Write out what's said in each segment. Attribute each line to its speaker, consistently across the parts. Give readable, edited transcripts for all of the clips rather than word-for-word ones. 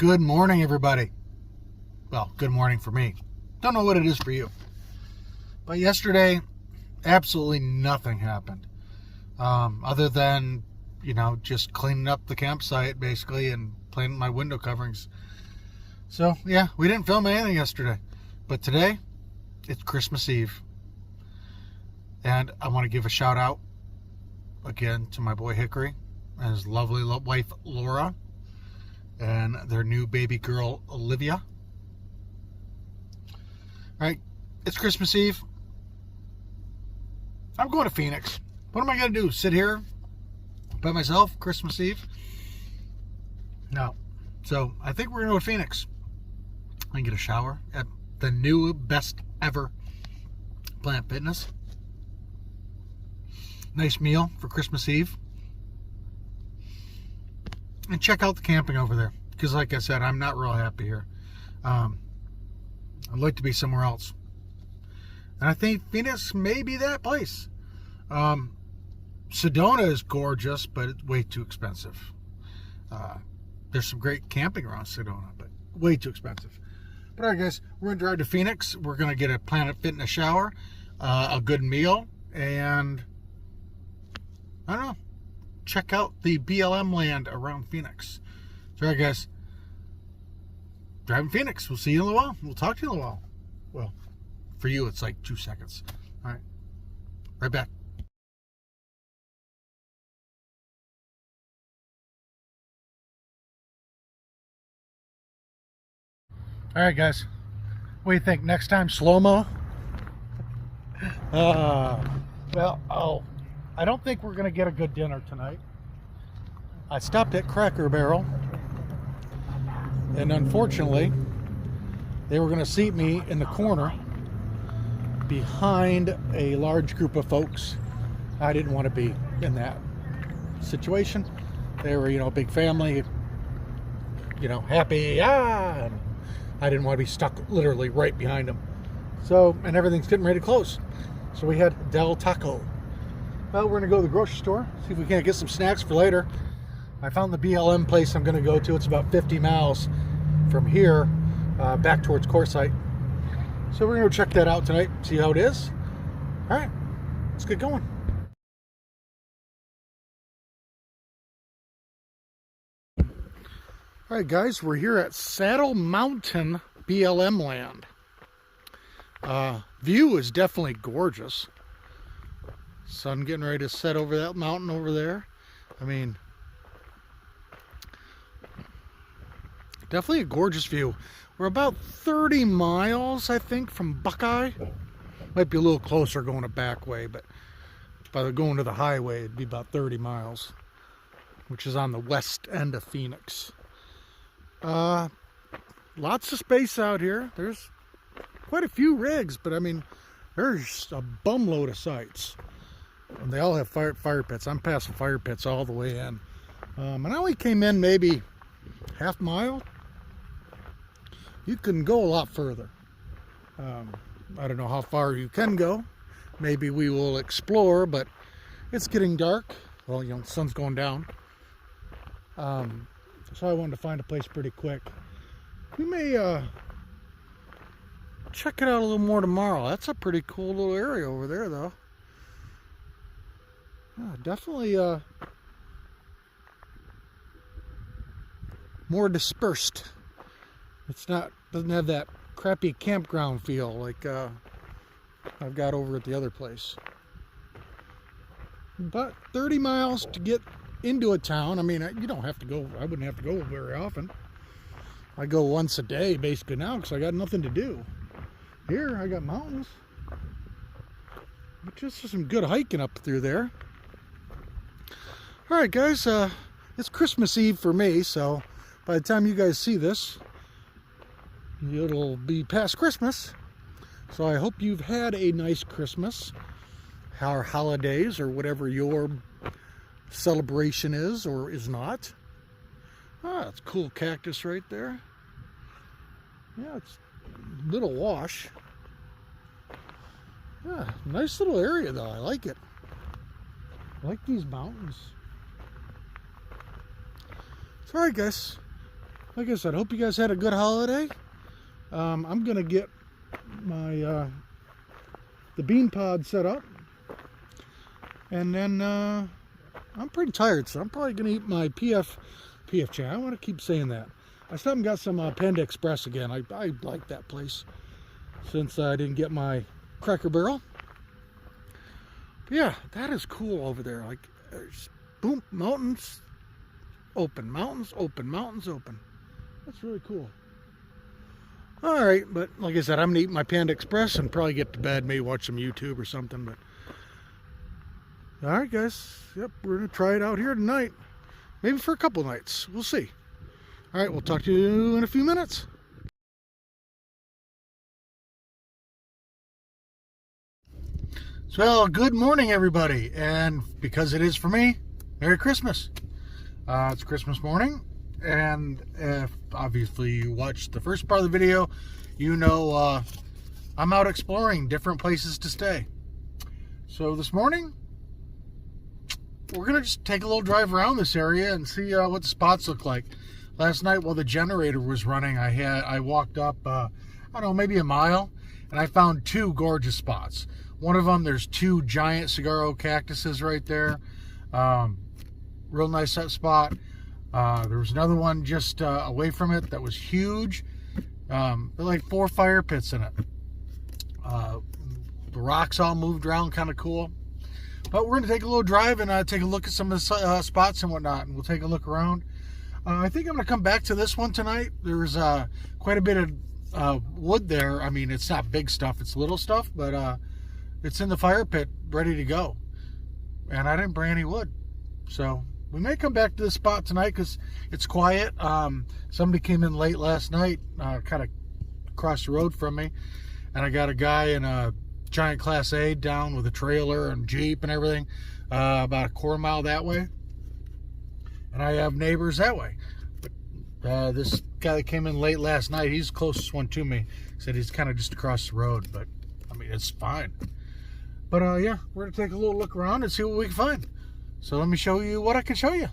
Speaker 1: Good morning, everybody. Well, good morning for me. Don't know what it is for you. But yesterday, absolutely nothing happened. Other than, just cleaning up the campsite, basically, and playing with my window coverings. So, yeah, we didn't film anything yesterday. But today, it's Christmas Eve. And I want to give a shout out, again, to my boy Hickory and his lovely wife, Laura, and their new baby girl, Olivia. All right, it's Christmas Eve. I'm going to Phoenix. What am I going to do? Sit here by myself Christmas Eve? No. So I think we're going to go to Phoenix and get a shower at the new best ever Planet Fitness. Nice meal for Christmas Eve. And check out the camping over there. Because like I said, I'm not real happy here. I'd like to be somewhere else. And I think Phoenix may be that place. Sedona is gorgeous, but it's way too expensive. There's some great camping around Sedona, but way too expensive. But alright guys, we're going to drive to Phoenix. We're going to get a Planet Fitness shower, a good meal, and I don't know, check out the BLM land around Phoenix. So alright guys, driving Phoenix. We'll see you in a while. We'll talk to you in a while. Well, for you it's like 2 seconds. Alright, right back. Alright guys, what do you think? Next time, slow-mo? I don't think we're going to get a good dinner tonight. I stopped at Cracker Barrel, and unfortunately, they were going to seat me in the corner behind a large group of folks. I didn't want to be in that situation. They were, a big family, happy, and I didn't want to be stuck literally right behind them. So, and everything's getting ready to close. So we had Del Taco. Well, we're going to go to the grocery store, see if we can't get some snacks for later. I found the BLM place I'm going to go to. It's about 50 miles from here, back towards Quartzsite. So we're going to go check that out tonight, see how it is. All right, let's get going. All right, guys, we're here at Saddle Mountain BLM land. View is definitely gorgeous. Sun getting ready to set over that mountain over there. I mean, definitely a gorgeous view. We're about 30 miles, I think, from Buckeye. Might be a little closer going a back way, but by going to the highway, it'd be about 30 miles, which is on the west end of Phoenix. Lots of space out here. There's quite a few rigs, but I mean, there's a bumload of sites. And they all have fire pits. I'm past the fire pits all the way in. And I only came in maybe half mile. You can go a lot further. I don't know how far you can go. Maybe we will explore, but it's getting dark. Well, the sun's going down. So I wanted to find a place pretty quick. We may check it out a little more tomorrow. That's a pretty cool little area over there, though. Yeah, definitely more dispersed. Doesn't have that crappy campground feel like I've got over at the other place. But 30 miles to get into a town. I mean, you don't have to go. I wouldn't have to go very often. I go once a day basically now because I got nothing to do. Here I got mountains. But just some good hiking up through there. Alright guys, it's Christmas Eve for me, so by the time you guys see this, it'll be past Christmas. So I hope you've had a nice Christmas, or holidays, or whatever your celebration is or is not. Ah, it's a cool cactus right there. Yeah, it's a little wash. Yeah, nice little area though. I like it. I like these mountains. So, alright guys, like I said, hope you guys had a good holiday. I'm gonna get my the bean pod set up, and then I'm pretty tired, so I'm probably gonna eat my PF chair. I want to keep saying that. I still haven't got some Panda Express again. I like that place since I didn't get my Cracker Barrel. But yeah, that is cool over there. Like, there's boom, mountains open, mountains open, mountains open. That's really cool. All right, but like I said, I'm gonna eat my Panda Express and probably get to bed, maybe watch some YouTube or something. But all right, guys. Yep, we're gonna try it out here tonight. Maybe for a couple nights. We'll see. All right, we'll talk to you in a few minutes. So, good morning, everybody. And because it is for me, Merry Christmas. It's Christmas morning. And if obviously you watched the first part of the video, you know I'm out exploring different places to stay. So this morning, we're going to just take a little drive around this area and see what the spots look like. Last night while the generator was running, I walked up, I don't know, maybe a mile, and I found two gorgeous spots. One of them, there's two giant saguaro cactuses right there. Real nice spot. There was another one just away from it that was huge. Like 4 fire pits in it. The rocks all moved around, kind of cool. But we're going to take a little drive and take a look at some of the spots and whatnot, and we'll take a look around. I think I'm going to come back to this one tonight. There's quite a bit of wood there. I mean, it's not big stuff, it's little stuff, but it's in the fire pit ready to go. And I didn't bring any wood. So we may come back to this spot tonight because it's quiet. Somebody came in late last night, kind of across the road from me, and I got a guy in a giant Class A down with a trailer and Jeep and everything, about a quarter mile that way. And I have neighbors that way. But this guy that came in late last night, he's the closest one to me. Said he's kind of just across the road, but I mean, it's fine. But yeah, we're gonna take a little look around and see what we can find. So let me show you what I can show you.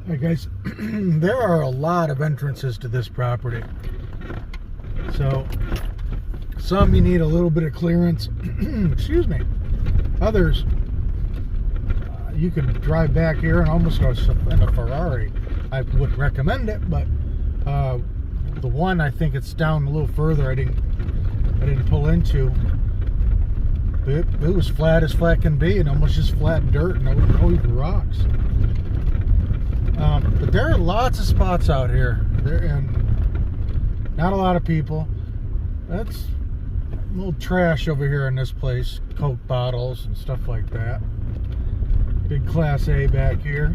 Speaker 1: Alright guys, there are a lot of entrances to this property. So, some you need a little bit of clearance. Excuse me. Others, you can drive back here and almost go in a Ferrari. I wouldn't recommend it, but the one, I think it's down a little further. I didn't pull into. It was flat as flat can be, and almost just flat dirt, no even rocks. But there are lots of spots out here, and not a lot of people. That's a little trash over here in this place, Coke bottles and stuff like that. Big Class A back here.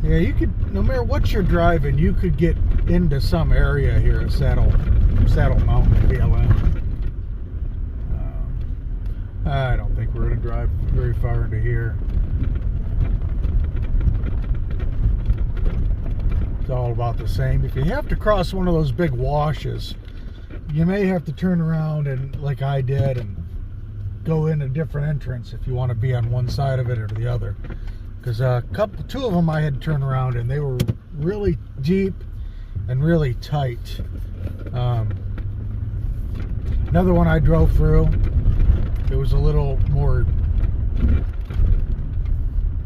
Speaker 1: Yeah, you could, no matter what you're driving, you could get into some area here at Saddle Mt, BLM. I don't think we're going to drive very far into here. It's all about the same. If you have to cross one of those big washes, you may have to turn around and, like I did, and go in a different entrance if you want to be on one side of it or the other. because two of them I had turned around and they were really deep and really tight. Another one I drove through, it was a little more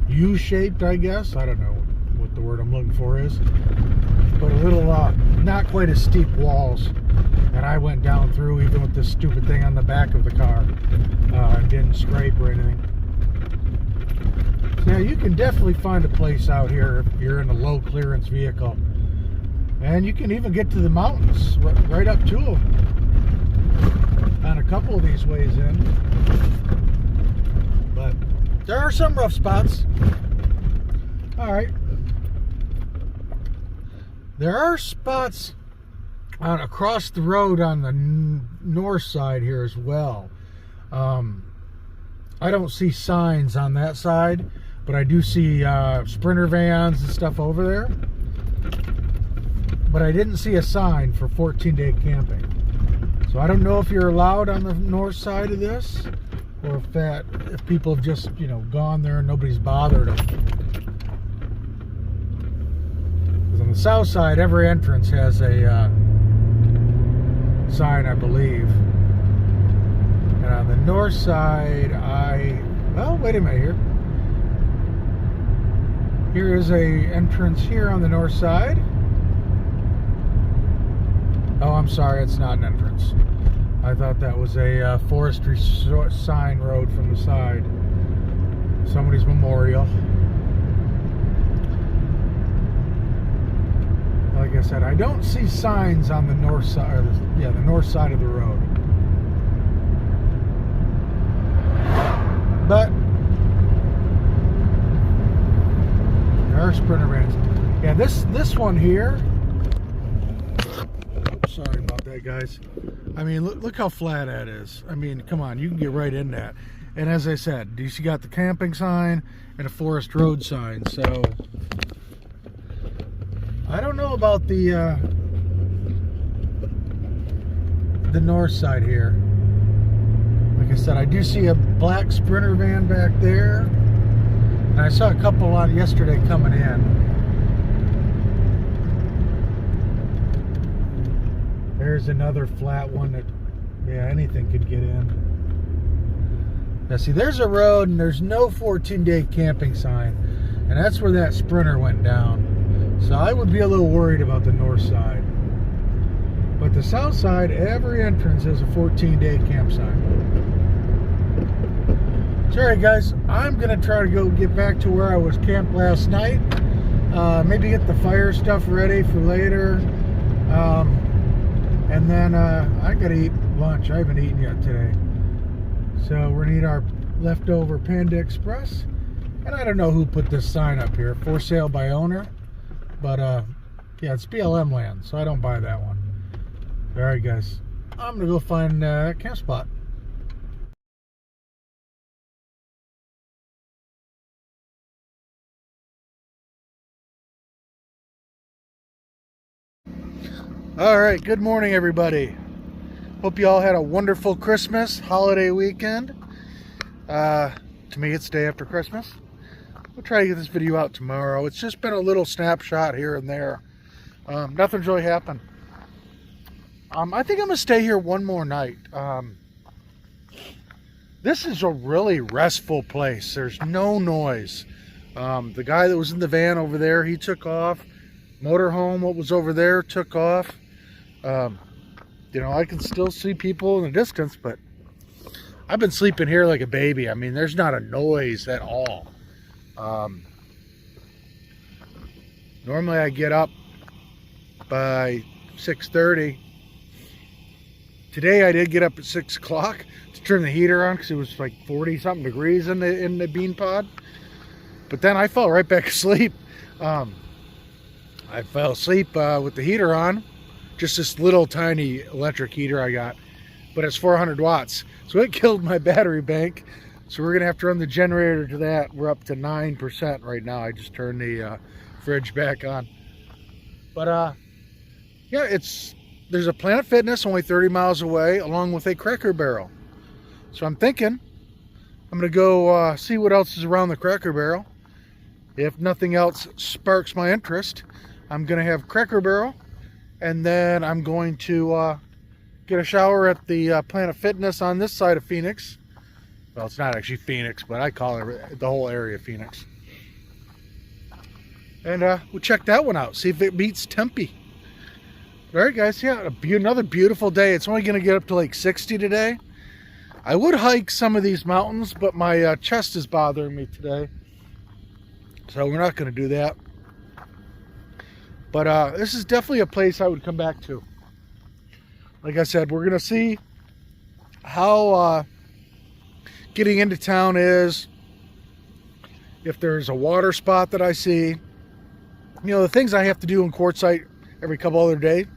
Speaker 1: U-shaped, I guess. I don't know what the word I'm looking for is, but a little not quite as steep walls that I went down through, even with this stupid thing on the back of the car. And didn't scrape or anything. So yeah, you can definitely find a place out here if you're in a low clearance vehicle, and you can even get to the mountains right up to them on a couple of these ways in. But there are some rough spots. All right, there are spots across the road on the north side here as well. I don't see signs on that side, but I do see Sprinter vans and stuff over there. But I didn't see a sign for 14-day camping. So I don't know if you're allowed on the north side of this, or if people have just, gone there and nobody's bothered them. Because on the south side, every entrance has a sign, I believe. And on the north side, well, wait a minute here. Here is a entrance here on the north side. Oh, I'm sorry, it's not an entrance. I thought that was a forestry sign road from the side. Somebody's memorial. Like I said, I don't see signs on the north side. The north side of the road. But there are Sprinter vans. Yeah, this one here. Oops, sorry about that, guys. I mean, look how flat that is. I mean, come on, you can get right in that. And as I said, you got the camping sign and a forest road sign. So I don't know about the north side here. Like I said, I do see a black Sprinter van back there, and I saw a couple on yesterday coming in. There's another flat one that, yeah, anything could get in. Now see, there's a road and there's no 14-day camping sign, and that's where that Sprinter went down. So I would be a little worried about the north side. But the south side, every entrance has a 14-day campsite. So alright guys, I'm going to try to get back to where I was camped last night. Maybe get the fire stuff ready for later. And then I got to eat lunch. I haven't eaten yet today. So we're going to eat our leftover Panda Express. And I don't know who put this sign up here. For sale by owner. But yeah, it's BLM land, so I don't buy that one. Alright guys, I'm going to go find a camp spot. Alright, good morning everybody. Hope you all had a wonderful Christmas holiday weekend. To me it's day after Christmas. We'll try to get this video out tomorrow. It's just been a little snapshot here and there. Nothing's really happened. I think I'm going to stay here one more night. This is a really restful place. There's no noise. The guy that was in the van over there, he took off. Motorhome, what was over there, took off. You know, I can still see people in the distance, but I've been sleeping here like a baby. I mean, there's not a noise at all. Normally I get up by 6:30. Today I did get up at 6 o'clock to turn the heater on because it was like 40 something degrees in the bean pod. But then I fell right back asleep. I fell asleep with the heater on. Just this little tiny electric heater I got, but it's 400 watts. So it killed my battery bank. So we're gonna have to run the generator to that. We're up to 9% right now. I just turned the fridge back on. But yeah, there's a Planet Fitness only 30 miles away, along with a Cracker Barrel. So I'm thinking I'm gonna go see what else is around the Cracker Barrel, if nothing else sparks my interest, I'm going to have Cracker Barrel, and then I'm going to get a shower at the Planet Fitness on this side of Phoenix. Well, it's not actually Phoenix, but I call it the whole area Phoenix. And we'll check that one out, see if it beats Tempe. All right, guys, yeah, another beautiful day. It's only going to get up to like 60 today. I would hike some of these mountains, but my chest is bothering me today. So we're not going to do that. But this is definitely a place I would come back to. Like I said, we're going to see how getting into town is. If there's a water spot that I see. You know, the things I have to do in Quartzsite every couple other days.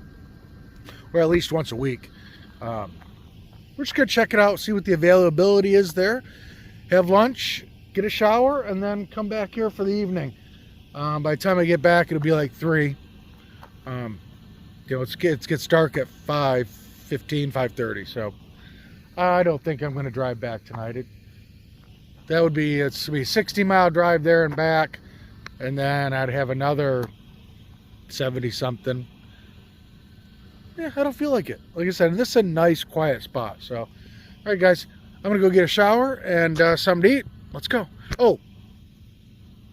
Speaker 1: Or at least once a week. We're just going to check it out, see what the availability is there. Have lunch, get a shower, and then come back here for the evening. By the time I get back, it'll be like 3. You know, it gets dark at 5:15, 5:30. So I don't think I'm going to drive back tonight. It's going to be a 60-mile drive there and back. And then I'd have another 70-something. Yeah, I don't feel like it. Like I said, this is a nice, quiet spot. So, all right, guys, I'm going to go get a shower and something to eat. Let's go. Oh,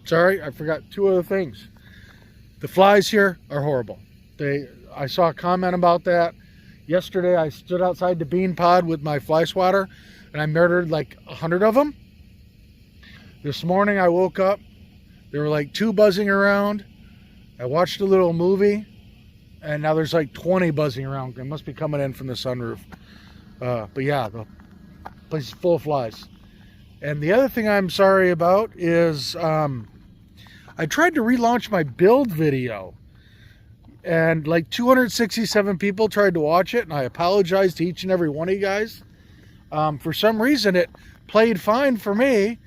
Speaker 1: sorry, I forgot 2 other things. The flies here are horrible. I saw a comment about that. Yesterday, I stood outside the bean pod with my fly swatter, and I murdered like 100 of them. This morning, I woke up. There were like 2 buzzing around. I watched a little movie. And now there's like 20 buzzing around. They must be coming in from the sunroof. But yeah, the place is full of flies. And the other thing I'm sorry about is I tried to relaunch my build video. And like 267 people tried to watch it. And I apologize to each and every one of you guys. For some reason, it played fine for me.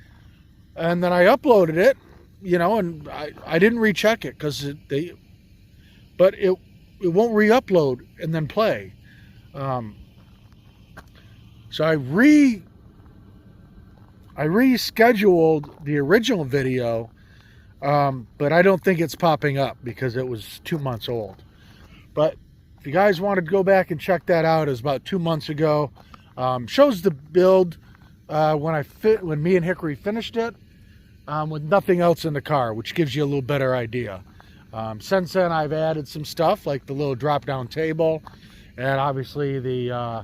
Speaker 1: And then I uploaded it, you know, and I didn't recheck it because but it won't re-upload and then play. So I rescheduled the original video, but I don't think it's popping up because it was 2 months old. But if you guys wanted to go back and check that out, it was about 2 months ago. Shows the build when me and Hickory finished it, with nothing else in the car, which gives you a little better idea. Since then, I've added some stuff like the little drop-down table and obviously the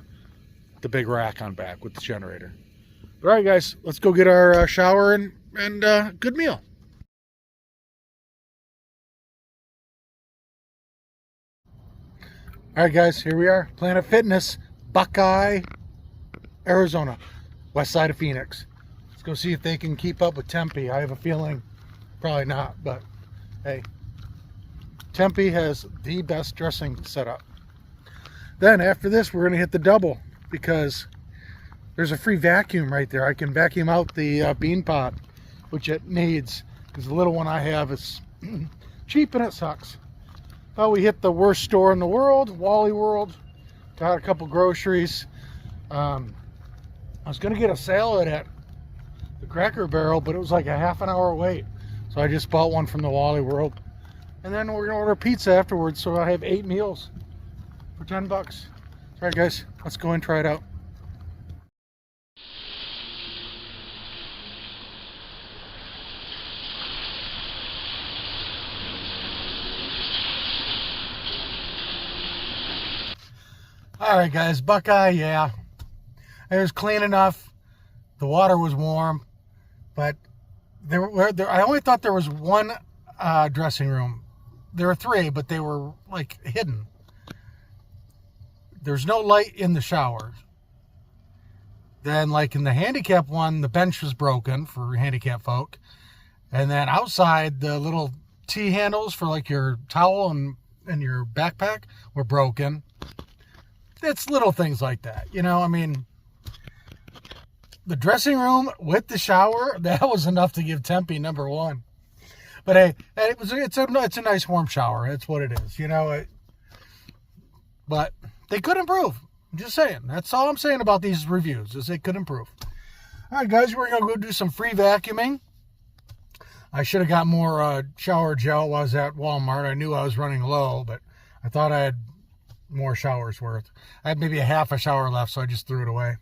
Speaker 1: big rack on back with the generator. All right, guys, let's go get our shower and good meal. All right, guys, here we are, Planet Fitness, Buckeye, Arizona, west side of Phoenix. Let's go see if they can keep up with Tempe. I have a feeling probably not, but hey. Tempe has the best dressing setup. Then after this, we're going to hit the double because there's a free vacuum right there. I can vacuum out the bean pot, which it needs because the little one I have is cheap and it sucks. Thought we hit the worst store in the world, Wally World. Got a couple groceries. I was going to get a salad at the Cracker Barrel, but it was like a half an hour wait. So I just bought one from the Wally World. And then we're going to order pizza afterwards, so I have 8 meals for $10. All right, guys, let's go and try it out. All right, guys, Buckeye, yeah. It was clean enough. The water was warm, but I only thought there was 1 dressing room. There were 3, but they were like hidden. There's no light in the shower. Then like in the handicap one, the bench was broken for handicap folk. And then outside, the little T handles for like your towel and your backpack were broken. It's little things like that, you know. I mean, the dressing room with the shower, that was enough to give Tempe number 1. But hey, it's a nice warm shower. That's what it is, you know. But they could improve. I'm just saying. That's all I'm saying about these reviews is they could improve. All right, guys, we're gonna go do some free vacuuming. I should have got more shower gel while I was at Walmart. I knew I was running low, but I thought I had more showers worth. I had maybe a half a shower left, so I just threw it away.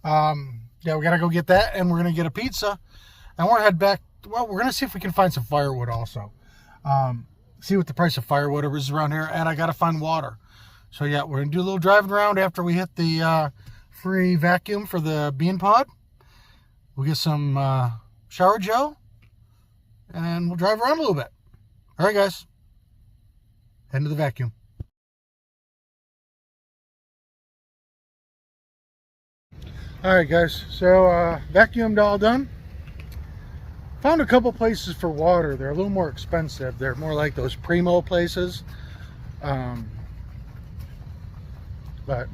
Speaker 1: Yeah, we got to go get that, and we're going to get a pizza. And we're going to head back. Well, we're going to see if we can find some firewood also. See what the price of firewood is around here, and I got to find water. So yeah, we're going to do a little driving around after we hit the free vacuum for the bean pod. We'll get some shower gel, and we'll drive around a little bit. All right, guys. Head to the vacuum. All right, guys. So vacuumed all done. Found a couple places for water. They're a little more expensive. They're more like those Primo places. But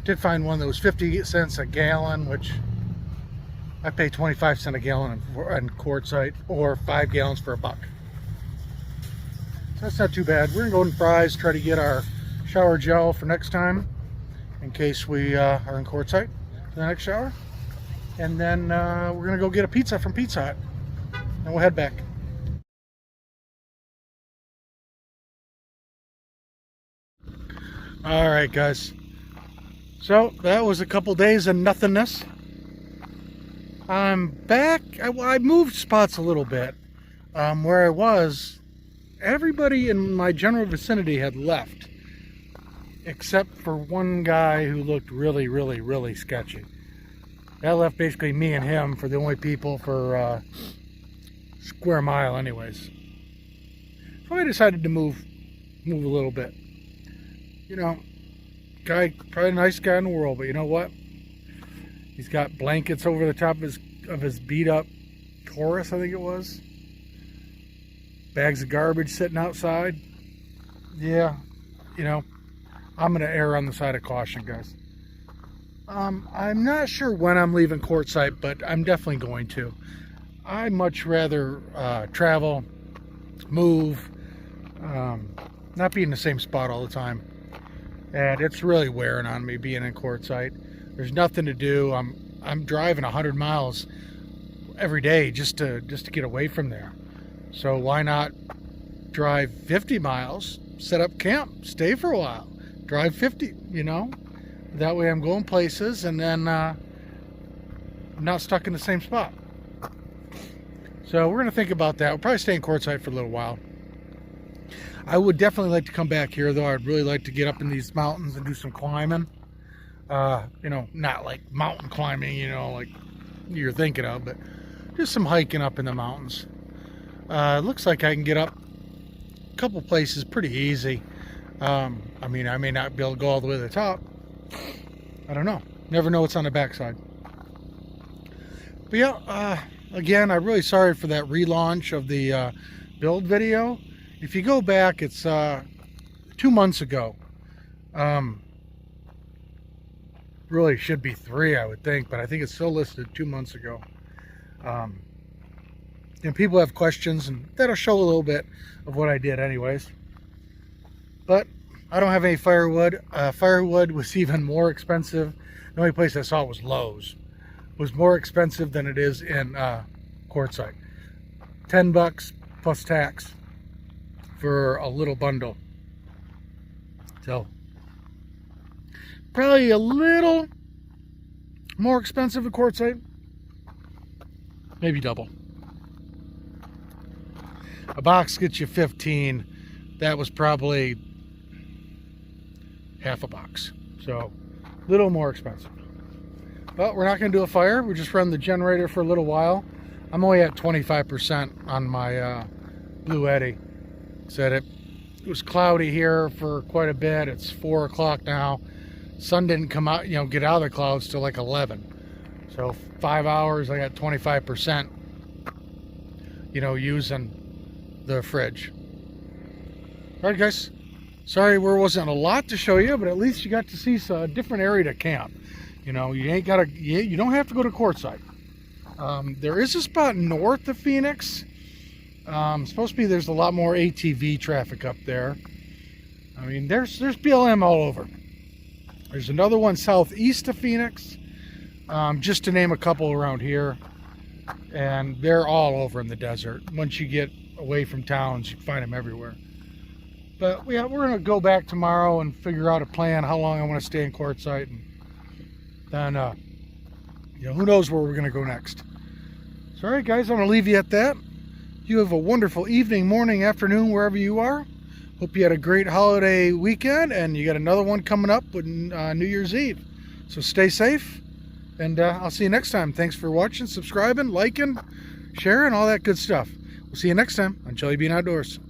Speaker 1: did find one that was 50 cents a gallon, which I pay 25 cents a gallon on Quartzsite, or 5 gallons for $1. So that's not too bad. We're gonna go in Fry's, try to get our shower gel for next time, in case we are in Quartzsite for the next shower. And then we're gonna go get a pizza from Pizza Hut, and we'll head back. All right, guys. So that was a couple days of nothingness. I'm back. I moved spots a little bit. Where I was, everybody in my general vicinity had left, except for one guy who looked really, really, really sketchy. That left basically me and him for the only people for square mile anyways. So I decided to move a little bit. You know, guy, probably the nicest guy in the world, but you know what? He's got blankets over the top of his beat up Taurus, I think it was. Bags of garbage sitting outside. Yeah, you know, I'm going to err on the side of caution, guys. I'm not sure when I'm leaving Quartzsite, but I'm definitely going to. I much rather travel, move, not be in the same spot all the time. And it's really wearing on me being in Quartzsite. There's nothing to do. I'm driving 100 miles every day just to get away from there. So why not drive 50 miles, set up camp, stay for a while, drive 50, you know? That way I'm going places, and then I'm not stuck in the same spot. So we're going to think about that. We'll probably stay in Quartzsite for a little while. I would definitely like to come back here, though. I'd really like to get up in these mountains and do some climbing. You know, not like mountain climbing, you know, like you're thinking of, but just some hiking up in the mountains. It looks like I can get up a couple places pretty easy. I mean, I may not be able to go all the way to the top. I don't know. Never know what's on the backside. But yeah, again, I'm really sorry for that relaunch of the build video. If you go back, it's 2 months ago. Really should be 3, I would think, but I think it's still listed 2 months ago. And people have questions, and that'll show a little bit of what I did anyways. But I don't have any firewood. Firewood was even more expensive. The only place I saw was Lowe's. It was more expensive than it is in Quartzsite. $10 plus tax for a little bundle. So probably a little more expensive at Quartzsite. Maybe double. A box gets you 15. That was probably half a box. So a little more expensive. But we're not going to do a fire. We just run the generator for a little while. I'm only at 25% on my Blue Eddy. Said it was cloudy here for quite a bit. It's 4 o'clock now. Sun didn't come out, you know, get out of the clouds till like 11. So 5 hours, I got 25%, you know, using the fridge. All right, guys. Sorry there wasn't a lot to show you, but at least you got to see a different area to camp. You know, you don't have to go to Quartzsite. There is a spot north of Phoenix. Supposed to be there's a lot more ATV traffic up there. I mean, there's BLM all over. There's another one southeast of Phoenix, just to name a couple around here. and they're all over in the desert. Once you get away from towns, you can find them everywhere. But yeah, we're going to go back tomorrow and figure out a plan how long I want to stay in Quartzsite, and then who knows where we're going to go next. So all right guys, I'm going to leave you at that. You have a wonderful evening, morning, afternoon, wherever you are. Hope you had a great holiday weekend, and you got another one coming up with New Year's Eve. So stay safe, and I'll see you next time. Thanks for watching, subscribing, liking, sharing, all that good stuff. We'll see you next time on Jelly Bean Outdoors.